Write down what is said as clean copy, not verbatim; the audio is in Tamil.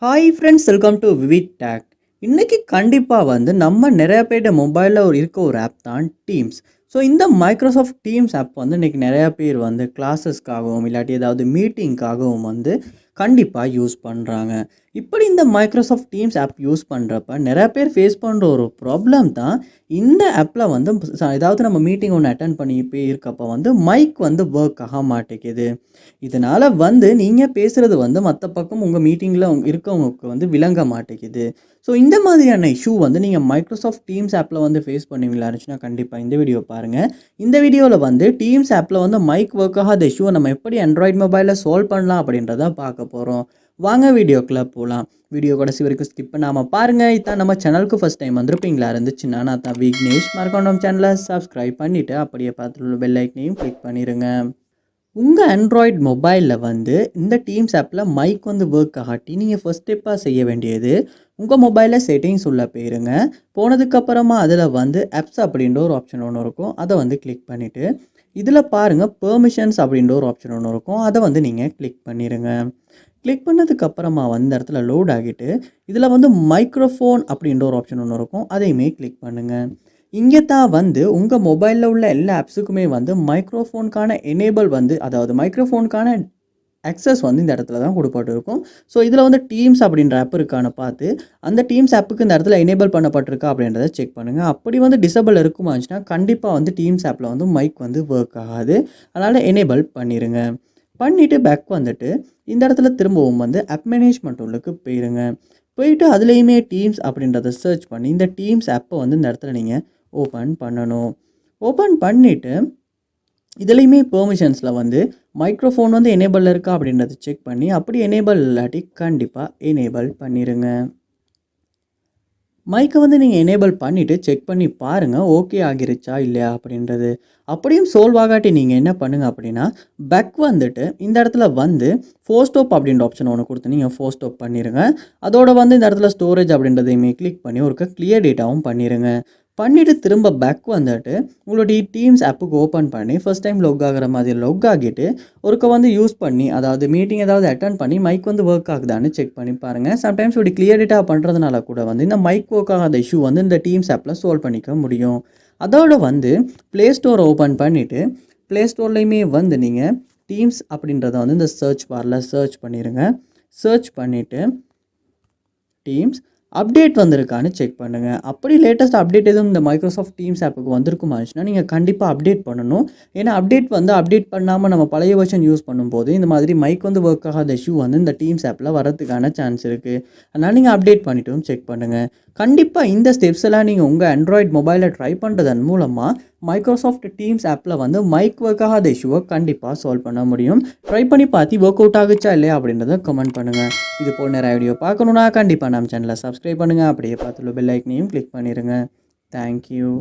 Hi friends, welcome to VividTech. இன்னைக்கு கண்டிப்பாக நம்ம நிறைய பேர்ட மொபைலில் இருக்க ஒரு ஆப் தான் டீம்ஸ். ஸோ இந்த மைக்ரோசாஃப்ட் டீம்ஸ் ஆப் இன்னைக்கு நிறையா பேர் கிளாஸஸ்க்காகவும் இல்லாட்டி ஏதாவது மீட்டிங்காகவும் கண்டிப்பாக யூஸ் பண்ணுறாங்க. இப்படி இந்த மைக்ரோசாஃப்ட் டீம்ஸ் ஆப் யூஸ் பண்ணுறப்ப நிறையா பேர் ஃபேஸ் பண்ணுற ஒரு ப்ராப்ளம் தான் இந்த ஆப்பில் ஏதாவது நம்ம மீட்டிங் ஒன்று அட்டன் பண்ணி போய் இருக்கப்போ மைக் ஒர்க் ஆக மாட்டேங்குது. இதனால் நீங்கள் பேசுகிறது மற்ற பக்கம் உங்கள் மீட்டிங்கில் இருக்கவங்களுக்கு விளங்க மாட்டேங்குது. ஸோ இந்த மாதிரியான இஷ்யூ நீங்கள் மைக்ரோசாஃப்ட் டீம்ஸ் ஆப்பில் ஃபேஸ் பண்ணுவீங்களா இருந்துச்சுன்னா கண்டிப்பாக இந்த வீடியோ பாருங்கள். இந்த வீடியோவில் டீம்ஸ் ஆப்பில் மைக் ஒர்க் ஆகாத இஷ்யூவை நம்ம எப்படி ஆண்ட்ராய்டு மொபைலில் சால்வ் பண்ணலாம் அப்படின்றத பார்க்க போகிறோம். வாங்க வீடியோக்குள்ளே போகலாம். வீடியோ கடைசி வரைக்கும் ஸ்கிப் பண்ணாமல் பாருங்கள். இதான் நம்ம சேனலுக்கு ஃபஸ்ட் டைம் வந்திருப்பீங்களா இருந்துச்சுன்னா நான் தான் விக்னேஷ். மறக்காம நம்ம சேனலை சப்ஸ்கிரைப் பண்ணிவிட்டு அப்படியே பார்த்துட்டு பெல் ஐக்கனையும் கிளிக் பண்ணிடுங்க. உங்கள் ஆண்ட்ராய்டு மொபைலில் இந்த டீம்ஸ் ஆப்பில் மைக் ஒர்க் ஆகாட்டி நீங்கள் ஃபர்ஸ்ட் ஸ்டெப்பாக செய்ய வேண்டியது உங்கள் மொபைலில் செட்டிங்ஸ் உள்ள போயிருங்க. போனதுக்கப்புறமா அதில் ஆப்ஸ் அப்படின்ற ஒரு ஆப்ஷன் ஒன்று இருக்கும். அதை கிளிக் பண்ணிவிட்டு இதில் பாருங்கள் பெர்மிஷன்ஸ் அப்படின்ற ஒரு ஆப்ஷன் ஒன்று இருக்கும். அதை நீங்கள் கிளிக் பண்ணிடுங்க. கிளிக் பண்ணதுக்கப்புறமா இந்த இடத்துல லோட் ஆகிட்டு இதில் மைக்ரோஃபோன் அப்படின்ற ஒரு ஆப்ஷன் ஒன்று இருக்கும். அதையுமே கிளிக் பண்ணுங்கள். இங்கே தான் உங்கள் மொபைலில் உள்ள எல்லா ஆப்ஸுக்குமே மைக்ரோஃபோனுக்கான எனேபிள் அதாவது மைக்ரோஃபோனுக்கான அக்சஸ் இந்த இடத்துல தான் கொடுப்பட்டிருக்கும். ஸோ இதில் டீம்ஸ் அப்படின்ற ஆப் இருக்கான்னு பார்த்து அந்த டீம்ஸ் ஆப்புக்கு இந்த இடத்துல எனேபிள் பண்ணப்பட்டிருக்கா அப்படின்றத செக் பண்ணுங்கள். அப்படி டிசபிள் இருக்குமாச்சுன்னா கண்டிப்பாக டீம்ஸ் ஆப்பில் மைக் ஒர்க் ஆகாது. அதனால் எனேபிள் பண்ணிடுங்க. பண்ணிவிட்டு பேக் இந்த இடத்துல திரும்பவும் ஆப் மேனேஜ்மெண்ட் உள்ளுக்கு போயிருங்க. போயிட்டு அதுலேயுமே டீம்ஸ் அப்படின்றத சர்ச் பண்ணி இந்த டீம்ஸ் ஆப்பை இந்த இடத்துல நீங்கள் ஓப்பன் பண்ணணும். ஓப்பன் பண்ணிவிட்டு இதுலேயுமே பெர்மிஷன்ஸில் மைக்ரோஃபோன் எனேபிள் இருக்கா அப்படின்றத செக் பண்ணி அப்படி எனேபிள் இல்லாட்டி கண்டிப்பாக எனேபிள் பண்ணிடுங்க. மைக்கை நீங்கள் எனேபிள் பண்ணிவிட்டு செக் பண்ணி பாருங்கள் ஓகே ஆகிருச்சா இல்லையா அப்படின்றது. அப்படியும் சால்வ் ஆகாட்டி நீங்கள் என்ன பண்ணுங்கள் அப்படின்னா பேக் இந்த இடத்துல ஃபோர் ஸ்டாப் அப்படின்ற ஆப்ஷன் ஒன்று கொடுத்து நீங்கள் ஃபோர் ஸ்டாப் பண்ணிடுங்க. அதோட இந்த இடத்துல ஸ்டோரேஜ் அப்படின்றதையுமே கிளிக் பண்ணி ஒரு கிளியர் டேட்டாவும் பண்ணிடுங்க. பண்ணிவிட்டு திரும்ப பேக் உங்களுடைய டீம்ஸ் ஆப்புக்கு ஓப்பன் பண்ணி ஃபஸ்ட் டைம் லொக் ஆகிற மாதிரி லொக் ஆகிட்டு ஒருக்க யூஸ் பண்ணி அதாவது மீட்டிங் ஏதாவது அட்டன் பண்ணி மைக் ஒர்க் ஆகுதான்னு செக் பண்ணி பாருங்கள். சம்டைம்ஸ் இப்படி கிளியர் டேட்டா பண்ணுறதுனால கூட இந்த மைக் ஒர்க் ஆகாத இஷ்யூ இந்த டீம்ஸ் ஆப்பில் சால்வ் பண்ணிக்க முடியும். அதோட ப்ளே ஸ்டோரை ஓப்பன் பண்ணிவிட்டு ப்ளே ஸ்டோர்லேயுமே நீங்கள் டீம்ஸ் அப்படின்றத இந்த சர்ச் பாரில் சர்ச் பண்ணிடுங்க. சர்ச் பண்ணிவிட்டு டீம்ஸ் அப்டேட் வந்திருக்கான்னு செக் பண்ணுங்கள். அப்படி லேட்டஸ்ட் அப்டேட் எதுவும் இந்த மைக்ரோசாஃப்ட் டீம்ஸ் ஆப்புக்கு வந்திருக்குமாச்சுன்னா நீங்கள் கண்டிப்பாக அப்டேட் பண்ணணும். ஏன்னா அப்டேட் பண்ணாமல் நம்ம பழைய வெர்ஷன் யூஸ் பண்ணும்போது இந்த மாதிரி மைக் ஒர்க் ஆகாத இஷ்யூ இந்த டீம்ஸ் ஆப்பில் வரதுக்கான சான்ஸ் இருக்குது. அதனால் நீங்கள் அப்டேட் பண்ணிவிட்டும் செக் பண்ணுங்கள். கண்டிப்பாக இந்த ஸ்டெப்ஸ் எல்லாம் நீங்கள் உங்கள் ஆண்ட்ராய்டு மொபைலில் ட்ரை பண்ணுறதன் மூலமாக மைக்ரோசாஃப்ட் டீம்ஸ் ஆப்பில் மைக் ஒர்க் ஆகாத இஷ்யூவை கண்டிப்பாக சால்வ் பண்ண முடியும். ட்ரை பண்ணி பார்த்து ஒர்க் அவுட் ஆகுச்சா இல்லையா அப்படின்றத கமெண்ட் பண்ணுங்கள். இது போல் நிறைய வீடியோ பார்க்கணுன்னா கண்டிப்பாக நம்ம சேனலை சப்ஸ்கிரைப் பண்ணுங்கள். அப்படியே பார்த்துள்ள பெல் ஐக்கனையும் கிளிக் பண்ணிடுங்க. தேங்க்யூ.